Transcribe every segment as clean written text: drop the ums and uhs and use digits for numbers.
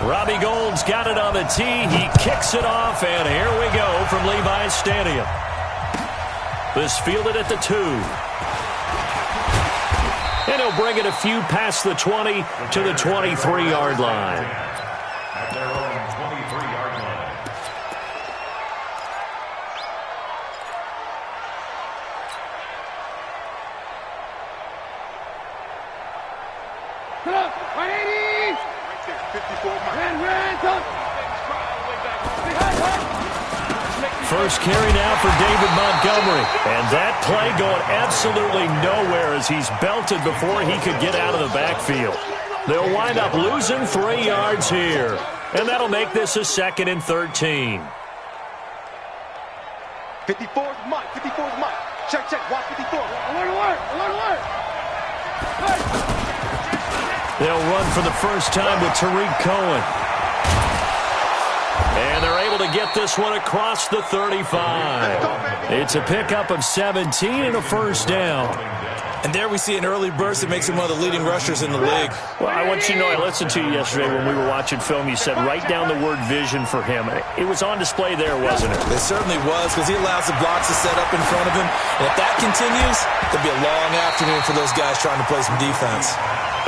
Robbie Gould's got it on the tee. He kicks it off, and here we go from Levi's Stadium. This fielded at the 2. And he'll bring it a few past the 20 to the 23-yard line. At their own 23-yard line. Put up, 180! Right there, 54 miles. First carry now for David Montgomery. And that play going absolutely nowhere as he's belted before he could get out of the backfield. They'll wind up losing 3 yards here. And that'll make this a 2nd and 13. 54's Mike, 54's Mike. Check, watch 54. Alert. They'll run for the first time with Tariq Cohen. And they're able to get this one across the 35. It's a pickup of 17 and a first down. And there we see an early burst that makes him one of the leading rushers in the league. Well, I want you to know, I listened to you yesterday when we were watching film. You said write down the word vision for him. It was on display there, wasn't it? It certainly was, because he allows the blocks to set up in front of him. And if that continues, there'll be a long afternoon for those guys trying to play some defense.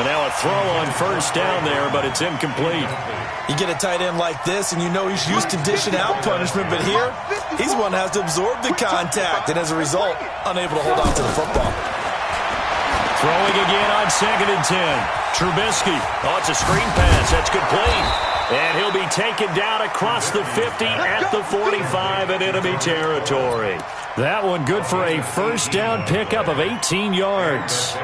And now a throw on first down there, but it's incomplete. You get a tight end like this, and you know he's used to dishing out punishment, but here, he's one that has to absorb the contact, and as a result, unable to hold on to the football. Throwing again on 2nd and 10. Trubisky. Oh, it's a screen pass. That's complete. And he'll be taken down across the 50 at the 45 in enemy territory. That one good for a first down pickup of 18 yards.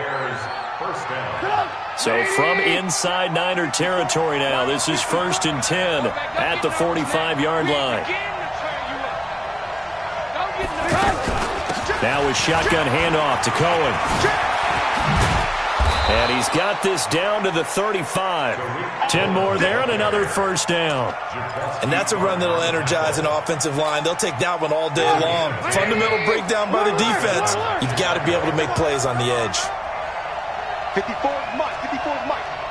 So from inside Niner territory now, this is 1st and 10 at the 45-yard line. Now a shotgun handoff to Cohen. And he's got this down to the 35. 10 more there and another first down. And that's a run that'll energize an offensive line. They'll take that one all day long. Fundamental breakdown by the defense. You've got to be able to make plays on the edge. 54's Mike.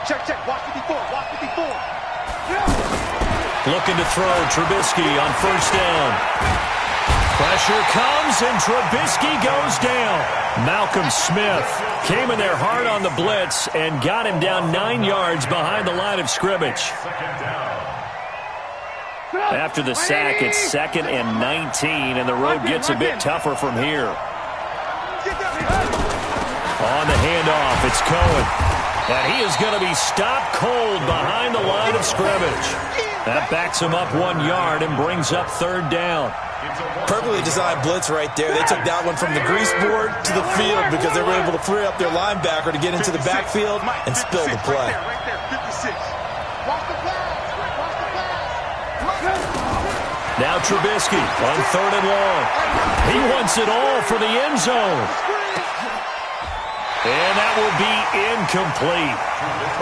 Check, watch 54. Looking to throw Trubisky on first down. Pressure comes, and Trubisky goes down. Malcolm Smith came in there hard on the blitz and got him down 9 yards behind the line of scrimmage. After the sack, it's 2nd and 19, and the road gets a bit tougher from here. On the handoff, it's Cohen. And he is going to be stopped cold behind the line of scrimmage. That backs him up 1 yard and brings up 3rd down. Perfectly designed blitz right there. They took that one from the grease board to the field because they were able to free up their linebacker to get into the backfield and spill the play. Now Trubisky on 3rd and long. He wants it all for the end zone. And that will be incomplete.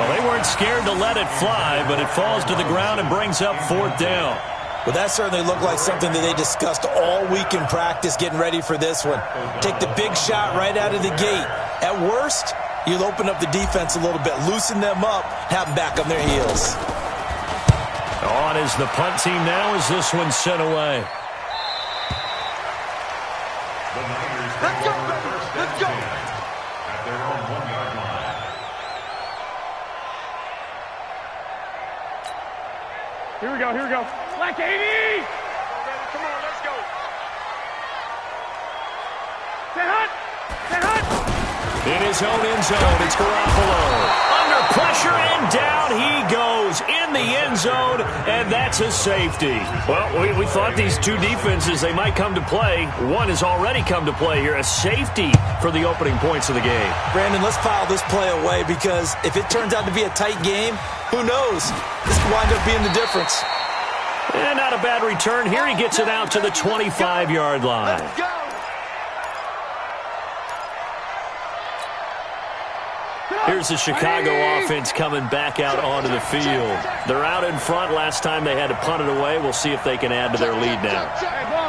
Well, they weren't scared to let it fly, but it falls to the ground and brings up 4th down. Well, that certainly looked like something that they discussed all week in practice getting ready for this one. Take the big shot right out of the gate. At worst, you'll open up the defense a little bit, loosen them up, have them back on their heels. On is the punt team now as this one's sent away. Let's go, baby. Let's go. At their own 1-yard line. Here we go. Black 80! Come on, let's go. Stay hot! In his own end zone, it's Garoppolo. Under pressure, and down he goes in the end zone, and that's a safety. Well, we thought these two defenses, they might come to play. One has already come to play here, a safety for the opening points of the game. Brandon, let's file this play away because if it turns out to be a tight game, who knows? This could wind up being the difference. And not a bad return. Here he gets it out to the 25-yard line. Let's go. Here's the Chicago offense coming back out onto the field. They're out in front. Last time they had to punt it away. We'll see if they can add to their lead now.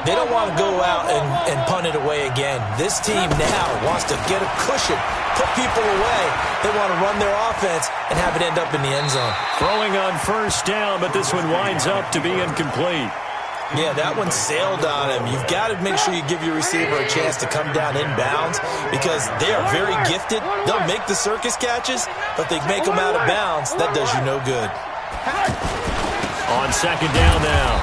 They don't want to go out and punt it away again. This team now wants to get a cushion put people away. They want to run their offense and have it end up in the end zone. Throwing on first down, but this one winds up to be incomplete. Yeah, that one sailed on him. You've got to make sure you give your receiver a chance to come down inbounds because they are very gifted. They'll make the circus catches, but they make them out of bounds. That does you no good. On second down now,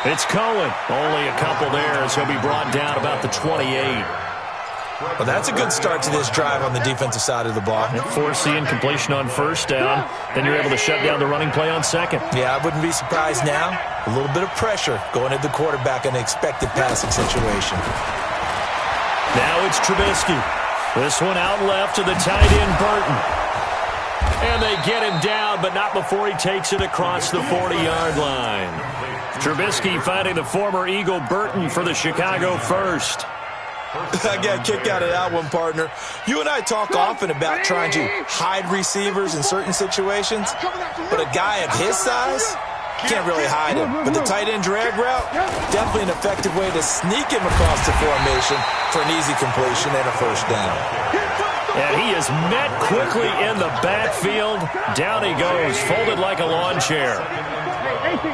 it's Cohen. Only a couple there as he'll be brought down about the 28. Well, that's a good start to this drive on the defensive side of the ball. Force the incompletion on first down. Then you're able to shut down the running play on second. Yeah, I wouldn't be surprised now. A little bit of pressure going at the quarterback in an expected passing situation. Now it's Trubisky. This one out left to the tight end, Burton. And they get him down, but not before he takes it across the 40-yard line. Trubisky finding the former Eagle Burton for the Chicago first. I got a kick out of that one, partner. You and I talk often about trying to hide receivers in certain situations, but a guy of his size can't really hide him. But the tight end drag route, definitely an effective way to sneak him across the formation for an easy completion and a first down. And he is met quickly in the backfield. Down he goes, folded like a lawn chair. 18.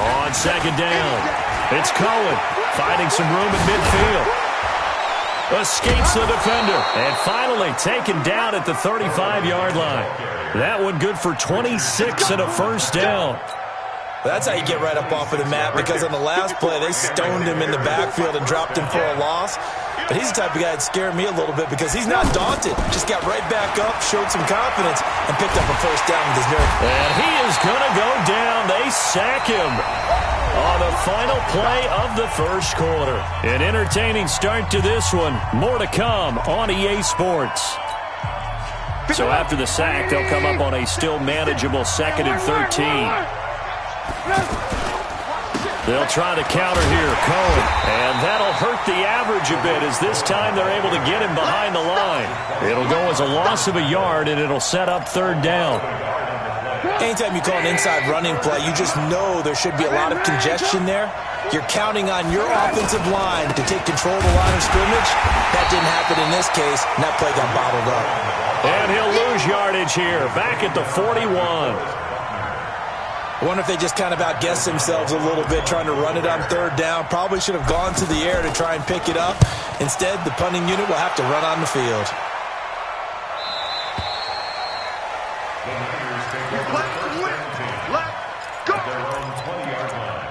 On second down, it's Cohen finding some room in midfield. Escapes the defender and finally taken down at the 35-yard line. That one good for 26 and a first down. That's how you get right up off of the mat, because on the last play, they stoned him in the backfield and dropped him for a loss. But he's the type of guy that scared me a little bit because he's not daunted. Just got right back up, showed some confidence, and picked up a first down with his nerve. And he is going to go down. They sack him on the final play of the first quarter. An entertaining start to this one. More to come on EA Sports. So after the sack, they'll come up on a still manageable 2nd and 13. They'll try to counter here, Cohen. And that'll hurt the average a bit as this time they're able to get him behind the line. It'll go as a loss of a yard, and it'll set up third down. Anytime you call an inside running play, you just know there should be a lot of congestion there. You're counting on your offensive line to take control of the line of scrimmage. That didn't happen in this case, and that play got bottled up. And he'll lose yardage here, back at the 41. I wonder if they just kind of outguessed themselves a little bit trying to run it on third down. Probably should have gone to the air to try and pick it up. Instead, the punting unit will have to run on the field. Let's go. Their own 20-yard line.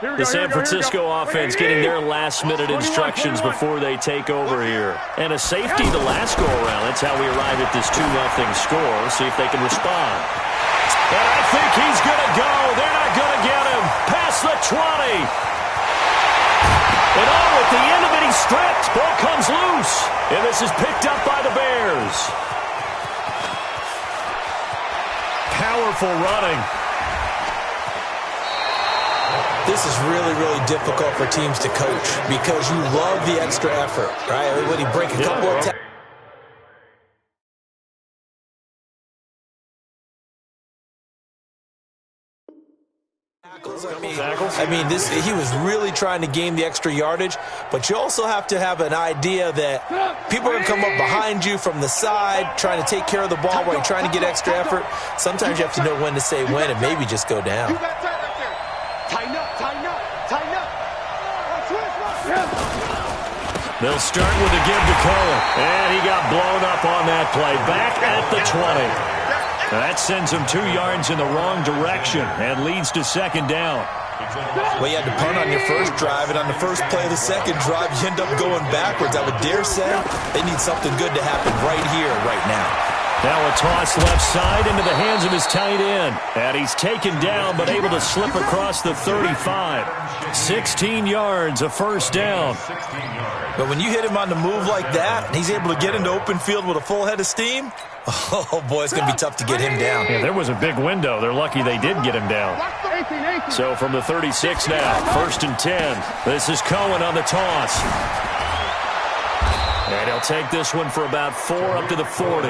The San Francisco offense getting their last-minute instructions before they take over here. And a safety the last go-around. That's how we arrive at this 2-0 score. See if they can respond. And I think he's going to go. They're not going to get him. Past the 20. And at the end of it, he's stripped. Ball comes loose. And this is picked up by the Bears. Powerful running. This is really, really difficult for teams to coach because you love the extra effort, right? When you break a couple of tackles. I mean, he was really trying to gain the extra yardage, but you also have to have an idea that people are going to come up behind you from the side trying to take care of the ball while you're trying to get extra effort. Sometimes you have to know when to say when and maybe just go down. They'll start with a give to Cohen. And he got blown up on that play. Back at the 20. That sends him 2 yards in the wrong direction and leads to second down. Well, you had to punt on your first drive, and on the first play of the second drive, you end up going backwards. I would dare say they need something good to happen right here, right now. Now a toss left side into the hands of his tight end. And he's taken down but able to slip across the 35. 16 yards, a first down. But when you hit him on the move like that, and he's able to get into open field with a full head of steam, oh, boy, it's going to be tough to get him down. Yeah, there was a big window. They're lucky they did get him down. So from the 36 now, 1st and 10. This is Cohen on the toss. And he'll take this one for about 4 up to the 40.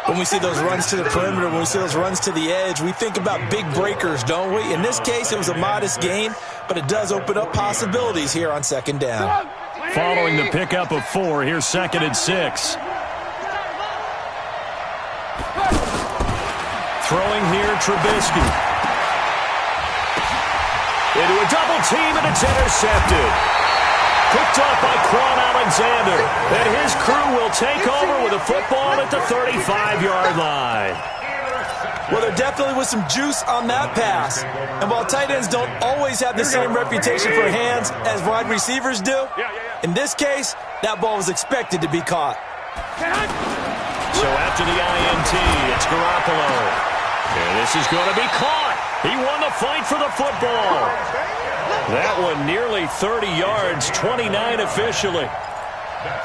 When we see those runs to the perimeter, when we see those runs to the edge, we think about big breakers, don't we? In this case, it was a modest gain, but it does open up possibilities here on 2nd down. Following the pickup of 4, here's 2nd and 6. Throwing here, Trubisky. Into a double team, and it's intercepted. Picked up by Quan Alexander. And his crew will take over with a football at the 35-yard line. Well, there definitely was some juice on that pass. And while tight ends don't always have the same reputation for hands as wide receivers do, in this case, that ball was expected to be caught. So after the INT, it's Garoppolo. And this is going to be caught. He won the fight for the football. That one nearly 30 yards, 29 officially.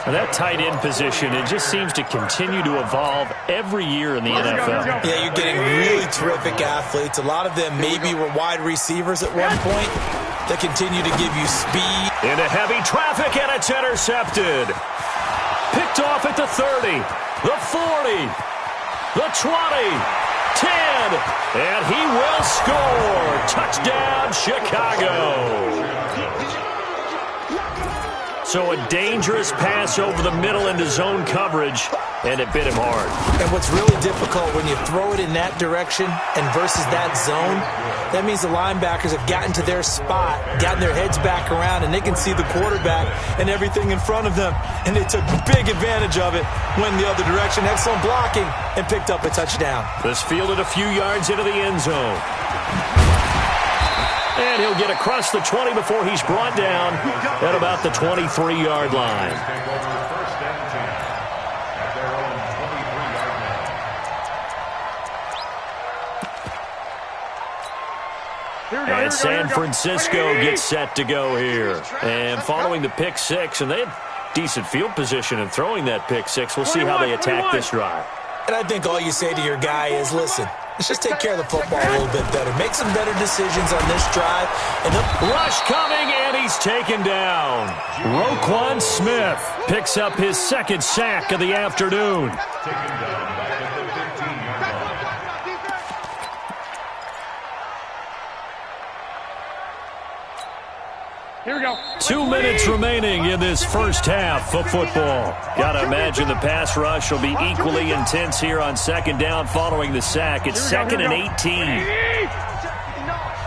And that tight end position, it just seems to continue to evolve every year in the NFL. Yeah, you're getting really terrific athletes. A lot of them maybe were wide receivers at one point that continue to give you speed. Into heavy traffic, and it's intercepted. Picked off at the 30, the 40, the 20. 10, and he will score. Touchdown, Chicago. So a dangerous pass over the middle into zone coverage, and it bit him hard. And what's really difficult when you throw it in that direction and versus that zone, that means the linebackers have gotten to their spot, gotten their heads back around, and they can see the quarterback and everything in front of them. And they took big advantage of it, went the other direction, excellent blocking, and picked up a touchdown. This fielded a few yards into the end zone. And he'll get across the 20 before he's brought down at about the 23-yard line. And San Francisco gets set to go here. And following the pick six, and they had decent field position in throwing that pick six. We'll see how they attack this drive. And I think all you say to your guy is, listen, let's just take care of the football a little bit better. Make some better decisions on this drive. And rush coming, and he's taken down. Roquan Smith picks up his 2nd sack of the afternoon. Here we go. 2 minutes remaining in this first half of football. Got to imagine the pass rush will be equally intense here on 2nd down following the sack. It's 2nd and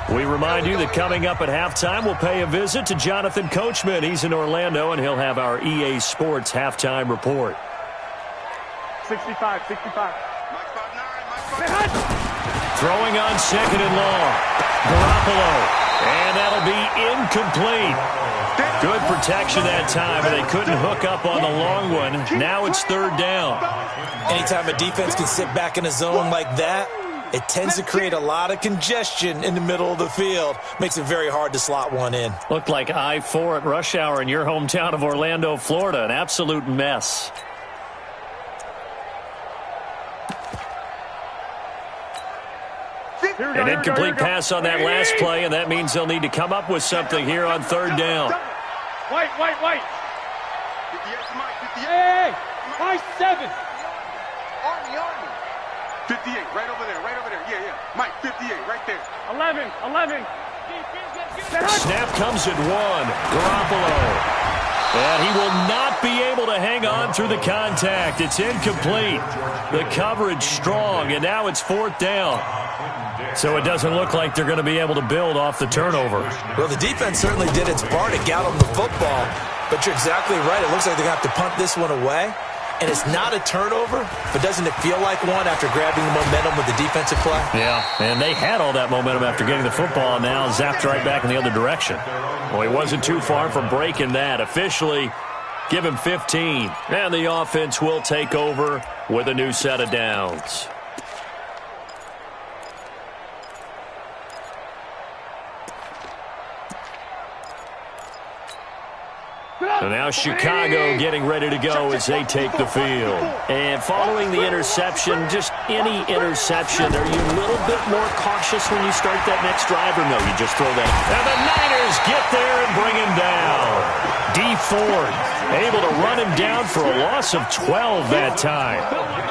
18. We remind you that coming up at halftime, we'll pay a visit to Jonathan Coachman. He's in Orlando, and he'll have our EA Sports halftime report. 65. Throwing on 2nd and long. Garoppolo. And that'll be incomplete. Good protection that time, but they couldn't hook up on the long one. Now it's 3rd down. Anytime a defense can sit back in a zone like that, it tends to create a lot of congestion in the middle of the field. Makes it very hard to slot one in. Looked like I-4 at rush hour in your hometown of Orlando, Florida. An absolute mess. An incomplete pass on that last play, and that means they'll need to come up with something here on 3rd down. White. Hey, Mike 7. Army. 58, right over there. Yeah. Mike, 58, right there. 11. Snap comes at 1. Garoppolo. And he will not be able to hang on through the contact. It's incomplete. The coverage strong, and now it's 4th down. So it doesn't look like they're going to be able to build off the turnover. Well, the defense certainly did its part to get them the football. But you're exactly right. It looks like they're going to have to punt this one away. And it's not a turnover, but doesn't it feel like one after grabbing the momentum with the defensive play? Yeah, and they had all that momentum after getting the football, and now zapped right back in the other direction. Well, he wasn't too far from breaking that. Officially, give him 15. And the offense will take over with a new set of downs. And now Chicago getting ready to go as they take the field. And following the interception, just any interception, are you a little bit more cautious when you start that next drive, or no, you just throw that? And the Niners get there and bring him down. D Ford able to run him down for a loss of 12 that time.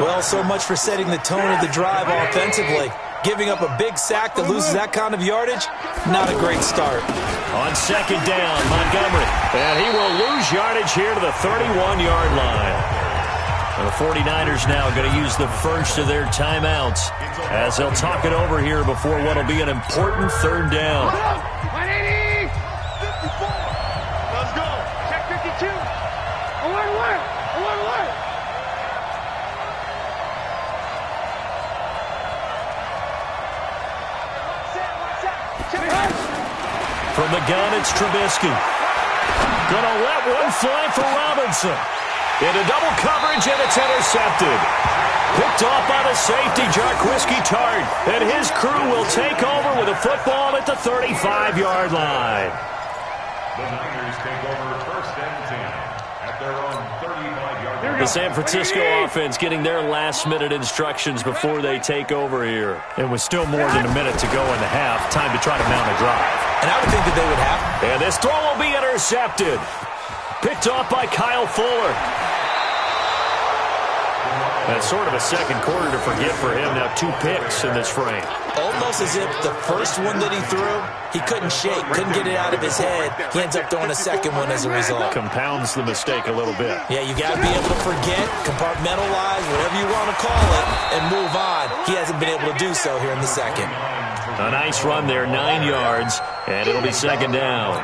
Well, so much for setting the tone of the drive offensively. Giving up a big sack that loses that kind of yardage, not a great start. On second down, Montgomery. And he will lose yardage here to the 31-yard line. And the 49ers now going to use the first of their timeouts as they'll talk it over here before what will be an important third down. 180! 54! Let's go! Check 52! Alert! From the gun, it's Trubisky. Gonna let one fly for Robinson. Into double coverage, and it's intercepted. Picked off by the safety, Jarquiski Tart. And his crew will take over with a football at the 35-yard line. The Niners take over first and 10 at their own 35-yard line. The San Francisco offense getting their last-minute instructions before they take over here. And with still more than a minute to go in the half, time to try to mount a drive. And I would think that they would have. And this throw will be intercepted. Picked off by Kyle Fuller. That's sort of a second quarter to forget for him. Now 2 picks in this frame. Almost as if the first one that he threw, he couldn't shake, couldn't get it out of his head. He ends up throwing a second one as a result. Compounds the mistake a little bit. Yeah, you got to be able to forget, compartmentalize, whatever you want to call it, and move on. He hasn't been able to do so here in the second. A nice run there, 9 yards, and it'll be second down.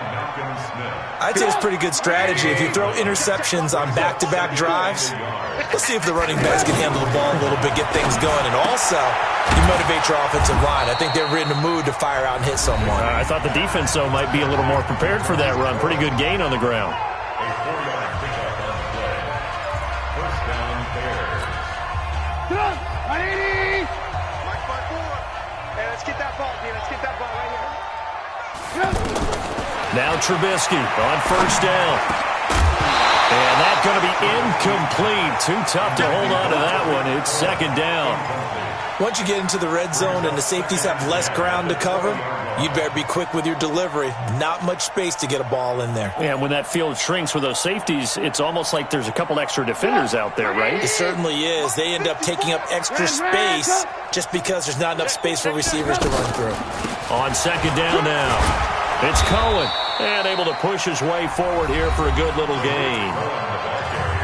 I'd say it's pretty good strategy. If you throw interceptions on back-to-back drives, let's see if the running backs can handle the ball a little bit, get things going. And also, you motivate your offensive line. I think they're in the mood to fire out and hit someone. I thought the defense, though, might be a little more prepared for that run. Pretty good gain on the ground. A 4-yard pickup on the play. First down, Bears. 180! Mike 5-4. Hey, let's get that ball, D. Let's get that ball right here. Now Trubisky on first down. And that's going to be incomplete. Too tough to hold on to that one. It's second down. Once you get into the red zone and the safeties have less ground to cover, you better be quick with your delivery. Not much space to get a ball in there. Yeah, when that field shrinks with those safeties, it's almost like there's a couple extra defenders out there, right? It certainly is. They end up taking up extra space just because there's not enough space for receivers to run through. On second down now. It's Cohen, and able to push his way forward here for a good little gain.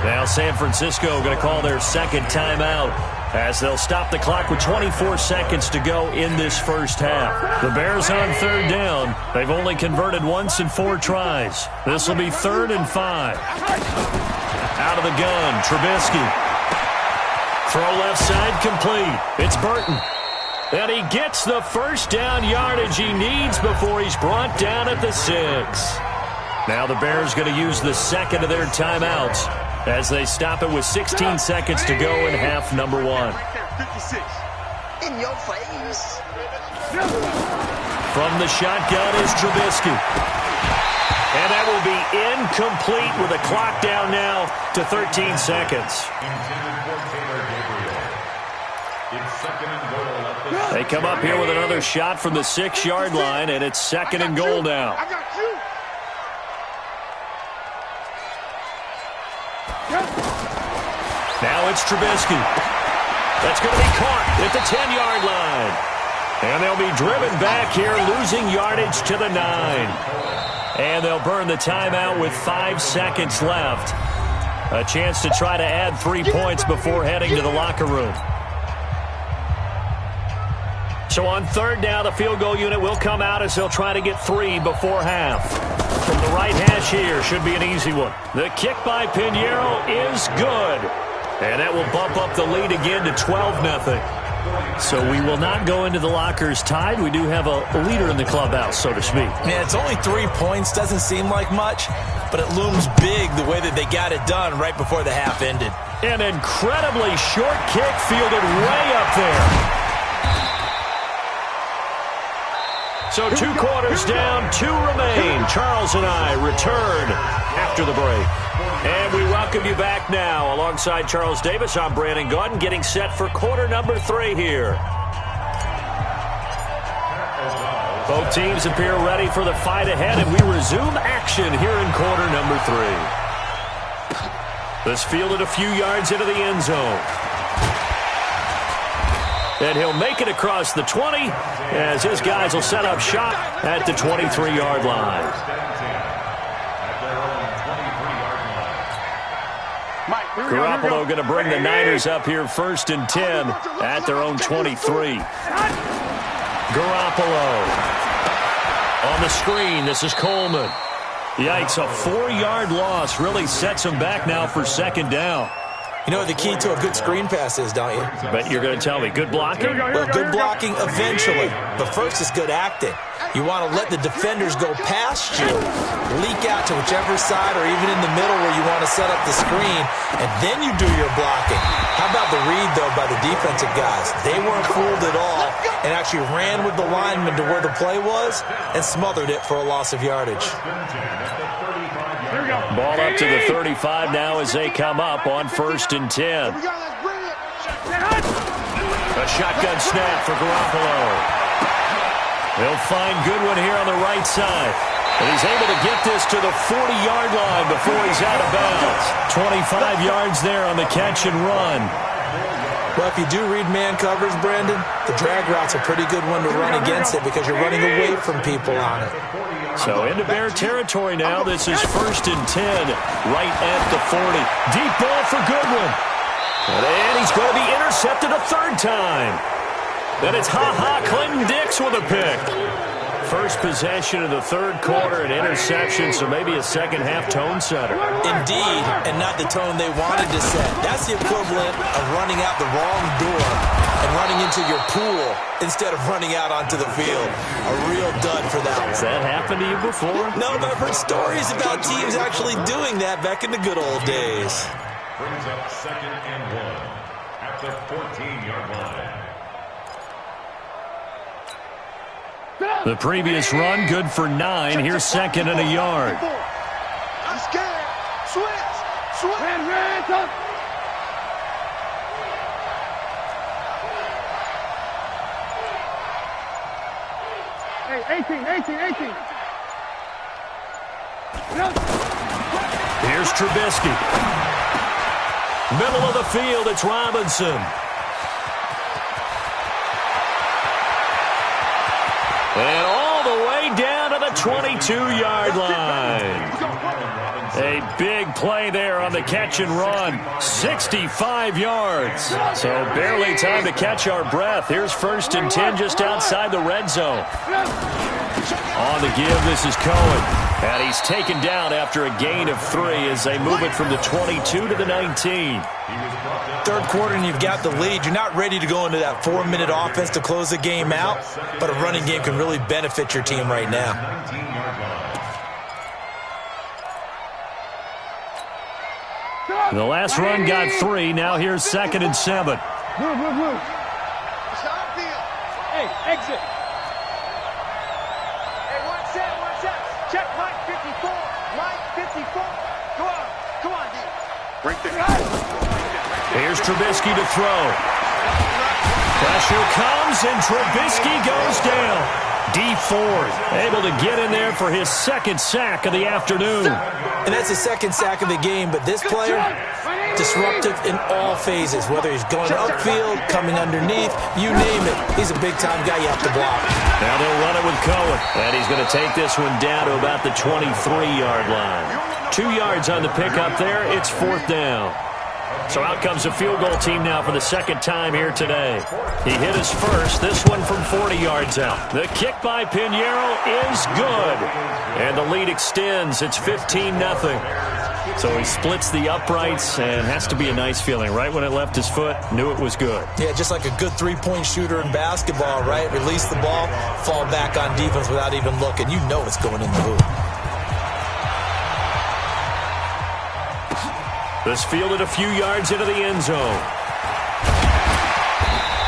Now San Francisco going to call their second timeout as they'll stop the clock with 24 seconds to go in this first half. The Bears on third down. They've only converted once in 4 tries. This will be 3rd and 5. Out of the gun, Trubisky. Throw left side complete. It's Burton. And he gets the first down yardage he needs before he's brought down at the 6. Now the Bears going to use the second of their timeouts as they stop it with 16 seconds to go in half number 1. Right there, 56. In your face. From the shotgun is Trubisky. And that will be incomplete with the clock down now to 13 seconds. Intended for Taylor Gabriel. It's second and goal at the They come up here with another shot from the 6-yard line, and it's second and goal now. I got you. Now it's Trubisky. That's going to be caught at the 10-yard line. And they'll be driven back here, losing yardage to the 9. And they'll burn the timeout with 5 seconds left. A chance to try to add 3 points before heading to the locker room. So on third down, the field goal unit will come out as they'll try to get 3 before half. From the right hash here, should be an easy one. The kick by Pinheiro is good. And that will bump up the lead again to 12-0. So we will not go into the lockers tied. We do have a leader in the clubhouse, so to speak. Man, it's only 3 points. Doesn't seem like much, but it looms big the way that they got it done right before the half ended. An incredibly short kick fielded way up there. So 2 quarters down, 2 remain. Charles and I return after the break. And we welcome you back now. Alongside Charles Davis, I'm Brandon Gaudin, getting set for quarter number 3 here. Both teams appear ready for the fight ahead, and we resume action here in quarter number 3. This fielded a few yards into the end zone. And he'll make it across the 20 as his guys will set up shop at the 23-yard line. Garoppolo going to bring the Niners up here 1st and 10 at their own 23. Garoppolo on the screen. This is Coleman. Yikes, a 4-yard loss really sets him back now for 2nd down. You know what the key to a good screen pass is, don't you? But you're going to tell me, good blocking? Well, good blocking eventually, but first is good acting. You want to let the defenders go past you, leak out to whichever side or even in the middle where you want to set up the screen, and then you do your blocking. How about the read, though, by the defensive guys? They weren't fooled at all and actually ran with the lineman to where the play was and smothered it for a loss of yardage. Ball up to the 35 now as they come up on 1st and 10. A shotgun snap for Garoppolo. He'll find Goodwin here on the right side. And he's able to get this to the 40-yard line before he's out of bounds. 25 yards there on the catch and run. Well, if you do read man covers, Brandon, the drag route's a pretty good one to run against it because you're running away from people on it. So into Bear territory now. This is 1st and 10 right at the 40. Deep ball for Goodwin. And he's going to be intercepted a 3rd time. Then it's Clinton Dix with a pick. First possession of the 3rd quarter, an interception, so maybe a second-half tone setter. Indeed, and not the tone they wanted to set. That's the equivalent of running out the wrong door and running into your pool instead of running out onto the field. A real dud for that one. Has that happened to you before? No, but I've heard stories about teams actually doing that back in the good old days. Brings up 2nd and 1 at the 14-yard line. The previous run, good for 9. Here's 2nd and a yard. I'm scared. Switch. Red, up. Hey, 18. Here's Trubisky. Middle of the field, it's Robinson. And all the way down to the 22-yard line. A big play there on the catch and run. 65 yards. So barely time to catch our breath. Here's 1st and 10 just outside the red zone. On the give, this is Cohen. And he's taken down after a gain of 3 as they move it from the 22 to the 19. 3rd quarter and you've got the lead. You're not ready to go into that 4-minute offense to close the game out, but a running game can really benefit your team right now. The last run got 3. Now here's 2nd and 7. Blue. Hey, exit. Hey, watch out. Check Mike 54. Come on, D. Right there. Here's Trubisky to throw. Pressure comes, and Trubisky goes down. Dee Ford able to get in there for his 2nd sack of the afternoon. And that's the 2nd sack of the game, but this player, disruptive in all phases, whether he's going upfield, coming underneath, you name it. He's a big-time guy you have to block. Now they'll run it with Cohen, and he's going to take this one down to about the 23-yard line. 2 yards on the pickup there. It's 4th down. So out comes a field goal team now for the 2nd time here today. He hit his first, this one from 40 yards out. The kick by Pinheiro is good. And the lead extends. It's 15-0. So he splits the uprights, and has to be a nice feeling. Right when it left his foot, knew it was good. Yeah, just like a good three-point shooter in basketball, right? Release the ball, fall back on defense without even looking. You know it's going in the hoop. This fielded a few yards into the end zone.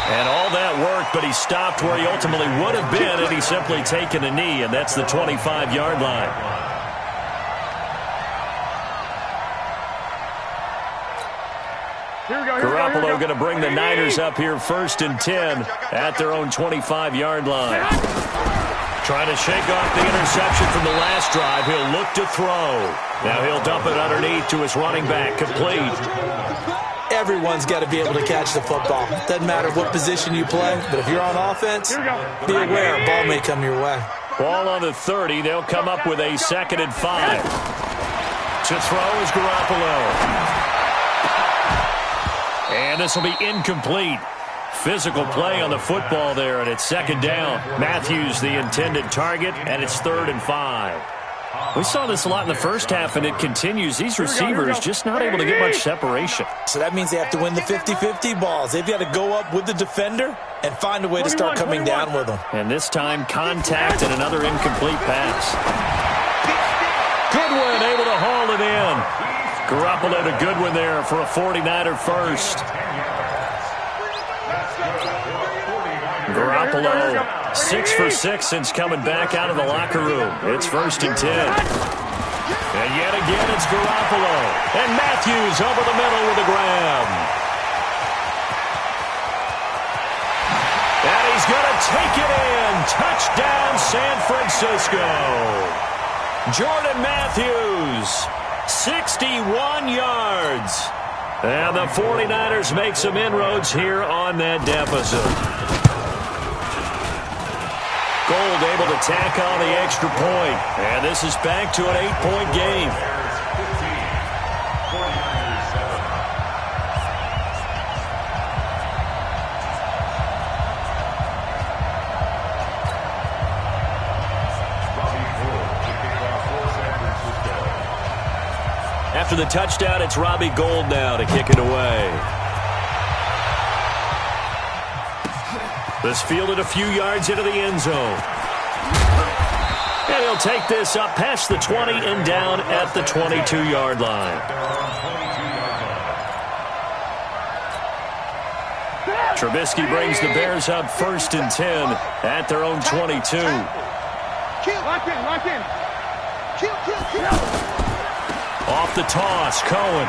And all that worked, but he stopped where he ultimately would have been had he simply taken a knee, and that's the 25-yard line. Garoppolo going to bring the Niners up here 1st and 10 at their own 25-yard line. Trying to shake off the interception from the last drive. He'll look to throw. Now he'll dump it underneath to his running back. Complete. Everyone's got to be able to catch the football. Doesn't matter what position you play, but if you're on offense, be aware a ball may come your way. Ball on the 30. They'll come up with a 2nd and 5. To throw is Garoppolo. And this will be incomplete. Physical play on the football there, and it's 2nd down. Matthews the intended target, and it's 3rd and 5. We saw this a lot in the first half, and it continues. These receivers just not able to get much separation. So that means they have to win the 50-50 balls. They've got to go up with the defender and find a way to start coming down with them. And this time, contact and another incomplete pass. Goodwin able to haul it in. Garoppolo to Goodwin there for a 49er first. Garoppolo 6 for 6 since coming back out of the locker room. It's 1st and 10. And yet again it's Garoppolo. And Matthews over the middle with a grab. And he's going to take it in. Touchdown San Francisco. Jordan Matthews, 61 yards. And the 49ers make some inroads here on that deficit. Gold able to tack on the extra point. And this is back to an 8-point game. After the touchdown, it's Robbie Gould now to kick it away. This fielded a few yards into the end zone. And he'll take this up past the 20 and down at the 22-yard line. Trubisky brings the Bears up 1st and 10 at their own 22. Lock in. Kill. Off the toss, Cohen.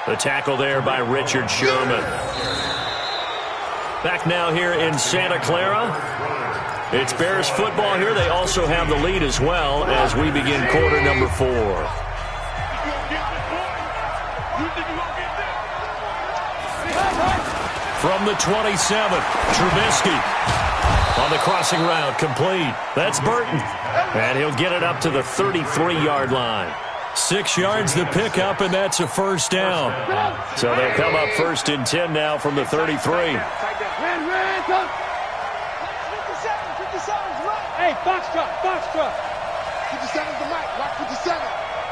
The tackle there by Richard Sherman. Back now here in Santa Clara. It's Bears football here. They also have the lead as well as we begin quarter number 4. From the 27, Trubisky. On the crossing route, complete. That's Burton. And he'll get it up to the 33-yard line. 6 yards the pickup, and that's a 1st down. So they'll come up 1st and 10 now from the 33. Hey, box truck. 57's the mic. Lock 57.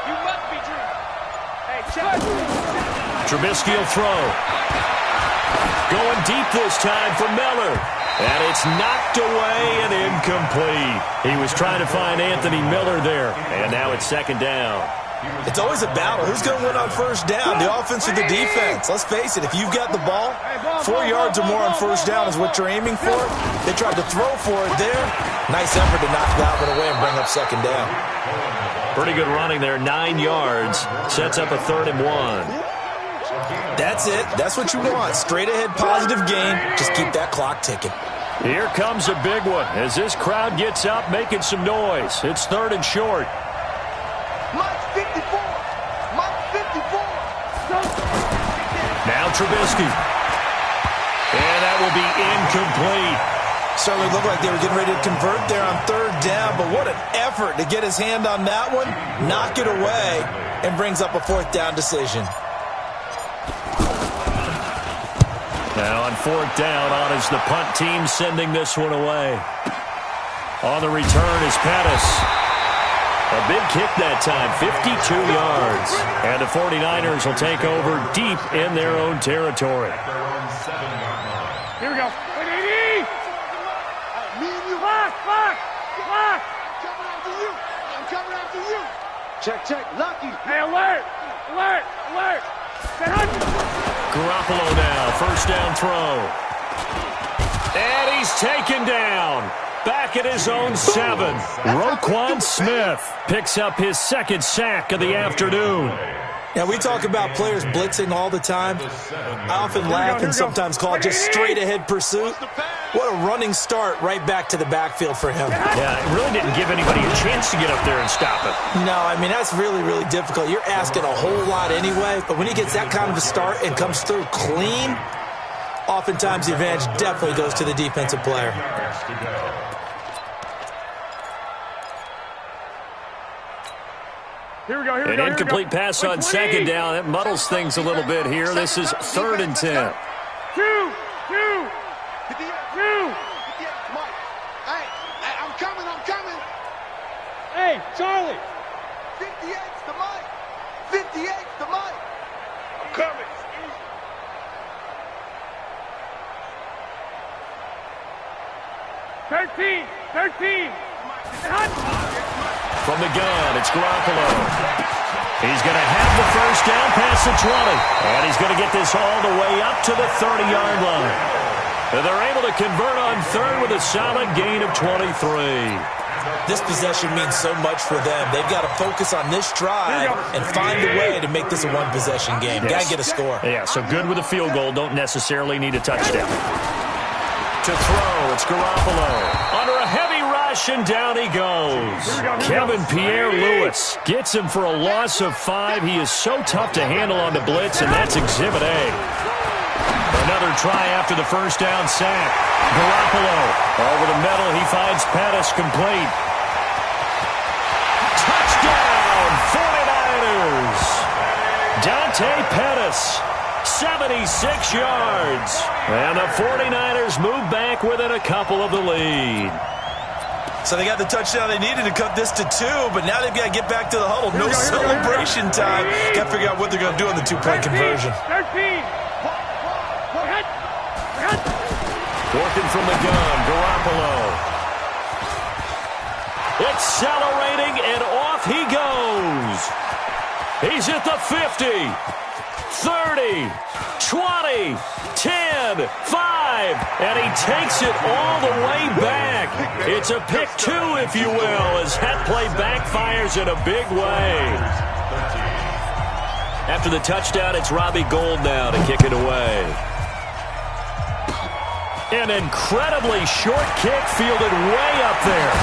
You must be dreaming. Hey, check. Trubisky will throw. Going deep this time for Miller. And it's knocked away and incomplete. He was trying to find Anthony Miller there. And now it's 2nd down. It's always a battle. Who's going to win on 1st down, the offense or the defense? Let's face it, if you've got the ball, 4 yards or more on 1st down is what you're aiming for. They tried to throw for it there. Nice effort to knock that one away and bring up 2nd down. Pretty good running there, 9 yards. Sets up a 3rd and 1. That's it. That's what you want. Straight ahead positive game. Just keep that clock ticking. Here comes a big one as this crowd gets up making some noise. It's 3rd and short. Mike 54. Now Trubisky. And that will be incomplete. Certainly looked like they were getting ready to convert there on 3rd down, but what an effort to get his hand on that one, knock it away, and brings up a 4th down decision. Now on 4th down, on is the punt team sending this one away. On the return is Pettis. A big kick that time, 52 yards. And the 49ers will take over deep in their own territory. Here we go. 180! Me and you. Lock! Coming after you. I'm coming after you. Check. Lucky. Hey, alert! Garoppolo now, first down throw. And he's taken down. Back at his own 7. Roquan Smith picks up his second sack of the afternoon. Now, we talk about players blitzing all the time. I often laugh and sometimes call it just straight-ahead pursuit. What a running start right back to the backfield for him. Yeah, it really didn't give anybody a chance to get up there and stop it. No, I mean, that's really, really difficult. You're asking a whole lot anyway, but when he gets that kind of a start and comes through clean, oftentimes the advantage definitely goes to the defensive player. Here we go. An incomplete pass on second down. That muddles things a little bit here. This is 3rd and 10. Two. Mike. Hey, I'm coming. Hey, Charlie. 58's the mic. 58's the mic. I'm coming. Thirteen. From the gun, it's Garoppolo. He's going to have the first down past the 20. And he's going to get this all the way up to the 30-yard line. And they're able to convert on 3rd with a solid gain of 23. This possession means so much for them. They've got to focus on this drive and find a way to make this a one-possession game. Got to get a score. Yeah, so good with a field goal. Don't necessarily need a touchdown. To throw, it's Garoppolo. Under a heavy rush, and down he goes. Kevin Pierre-Louis gets him for a loss of 5. He is so tough to handle on the blitz, and that's Exhibit A. Another try after the first down sack. Garoppolo over the middle. He finds Pettis complete. Touchdown, 49ers. Dante Pettis, 76 yards. And the 49ers move back within a couple of the lead. So they got the touchdown they needed to cut this to 2, but now they've got to get back to the huddle. No celebration time. Got to figure out what they're going to do on the 2-point conversion. 13. Working from the gun, Garoppolo. Accelerating, and off he goes. He's at the 50, 30, 20, 10, 5, and he takes it all the way back. It's a pick 2, if you will, as that play backfires in a big way. After the touchdown, it's Robbie Gould now to kick it away. An incredibly short kick fielded way up there.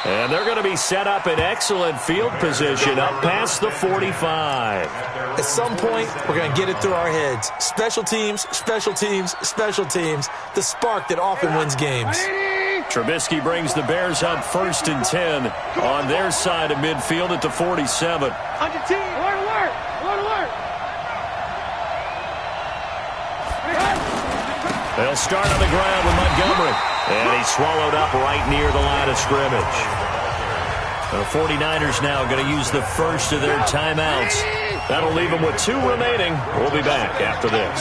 And they're going to be set up in excellent field position up past the 45. At some point, we're going to get it through our heads. Special teams, special teams, special teams. The spark that often wins games. Trubisky brings the Bears up 1st and 10 on their side of midfield at the 47. Under team. Alert. They'll start on the ground with Montgomery. And he's swallowed up right near the line of scrimmage. The 49ers now going to use the first of their timeouts. That'll leave them with 2 remaining. We'll be back after this.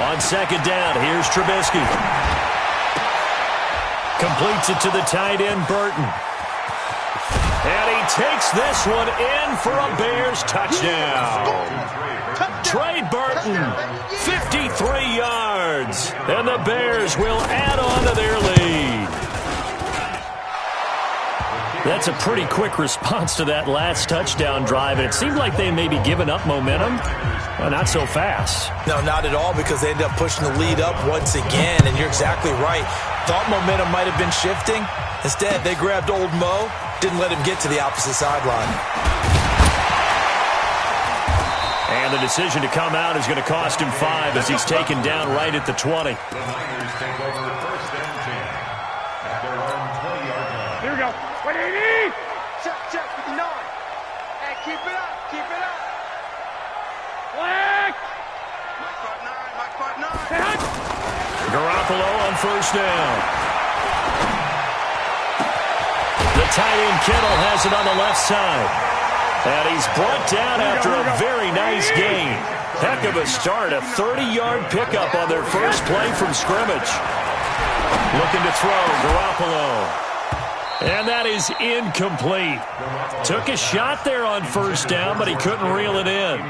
On second down, here's Trubisky. Completes it to the tight end, Burton. And he takes this one in for a Bears touchdown. Trey Burton, 53 yards. And the Bears will add on to their lead. That's a pretty quick response to that last touchdown drive. And it seemed like they may be giving up momentum. Well, not so fast. No, not at all, because they ended up pushing the lead up once again. And you're exactly right. Thought momentum might have been shifting. Instead, they grabbed old Mo, didn't let him get to the opposite sideline. And the decision to come out is going to cost him 5 as he's taken down right at the 20. The Niners take over 1st and 10 at their own 20-yard line. Here we go. 180. Check, 59. Hey, keep it up. Black. Mike part 9. Hey, Garoppolo on first down. The tight end Kittle has it on the left side. And he's brought down after a very nice gain. Heck of a start, a 30-yard pickup on their first play from scrimmage. Looking to throw, Garoppolo. And that is incomplete. Took a shot there on first down, but he couldn't reel it in.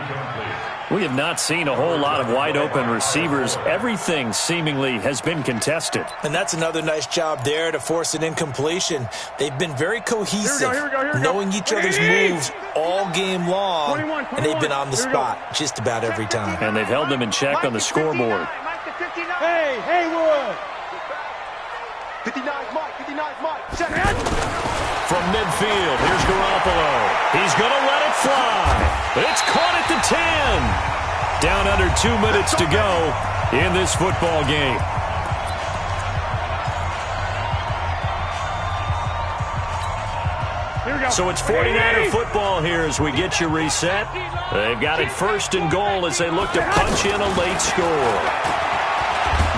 We have not seen a whole lot of wide-open receivers. Everything seemingly has been contested. And that's another nice job there to force an incompletion. They've been very cohesive, Here we go. knowing each other's moves all game long, 21, and they've been on the spot just about every time. And they've held them in check on the scoreboard. Hey, Haywood. 59's Mike. 59's Mike. From midfield, here's Garoppolo. He's going to let it fly. But it's caught at the 10. Down under 2 minutes to go in this football game. Here we go. So it's 49er football here as we get you reset. They've got it first and goal as they look to punch in a late score.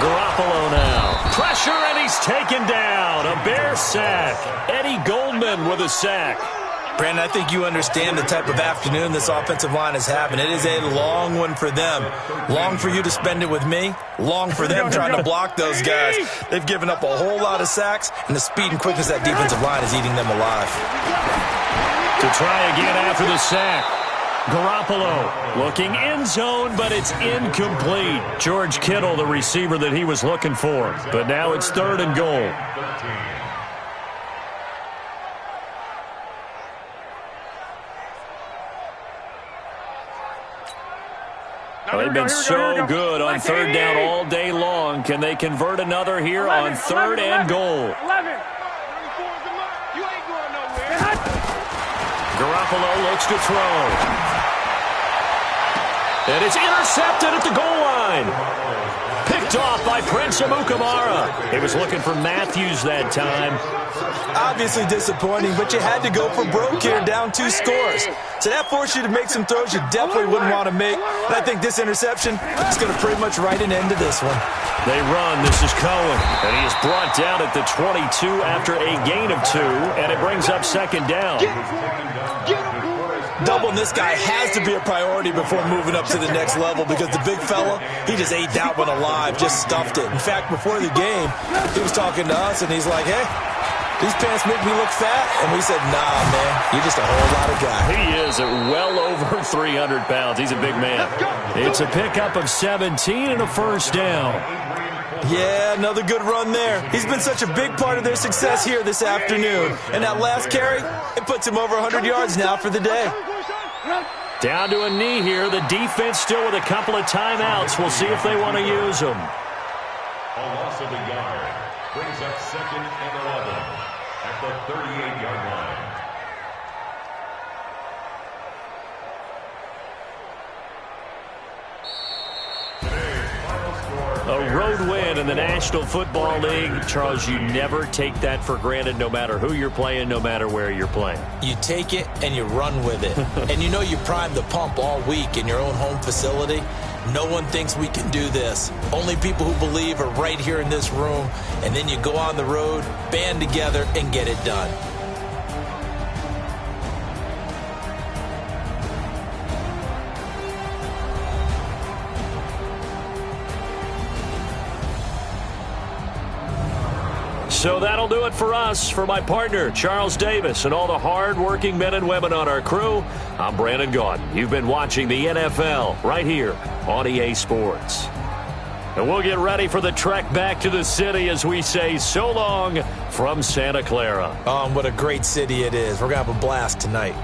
Garoppolo now. Pressure, and he's taken down. A Bear sack. Eddie Goldman with a sack. Brandon, I think you understand the type of afternoon this offensive line is having. It is a long one for them. Long for you to spend it with me. Long for them trying to block those guys. They've given up a whole lot of sacks, and the speed and quickness of that defensive line is eating them alive. To try again after the sack. Garoppolo looking end zone, but it's incomplete. George Kittle, the receiver that he was looking for. But now it's third and goal. They've been so good on third down all day long. Can they convert another here on third and goal? 11. You ain't going nowhere. Garoppolo looks to throw. And it's intercepted at the goal line. Picked off by Prince Amukamara. He was looking for Matthews that time. Obviously disappointing, but you had to go for broke here, down 2 scores. So that forced you to make some throws you definitely wouldn't want to make. And I think this interception is going to pretty much write an end to this one. They run. This is Cohen. And he is brought down at the 22 after a gain of 2. And it brings up second down. Doubling this guy has to be a priority before moving up to the next level because the big fella, he just ate that one alive, just stuffed it. In fact, before the game, he was talking to us, and he's like, hey, these pants make me look fat. And we said, nah, man, you're just a whole lot of guy. He is at well over 300 pounds. He's a big man. It's a pickup of 17 and a first down. Yeah, another good run there. He's been such a big part of their success here this afternoon. And that last carry, it puts him over 100 yards now for the day. Down to a knee here. The defense still with a couple of timeouts. We'll see if they want to use them. A loss of a yard brings up second and 11 at the 38-yard line. A road win in the National Football League. Charles, you never take that for granted no matter who you're playing, no matter where you're playing. You take it and you run with it. And you know you primed the pump all week in your own home facility. No one thinks we can do this. Only people who believe are right here in this room. And then you go on the road, band together, and get it done. So that'll do it for us. For my partner, Charles Davis, and all the hard-working men and women on our crew, I'm Brandon Gaudin. You've been watching the NFL right here on EA Sports. And we'll get ready for the trek back to the city as we say so long from Santa Clara. What a great city it is. We're going to have a blast tonight.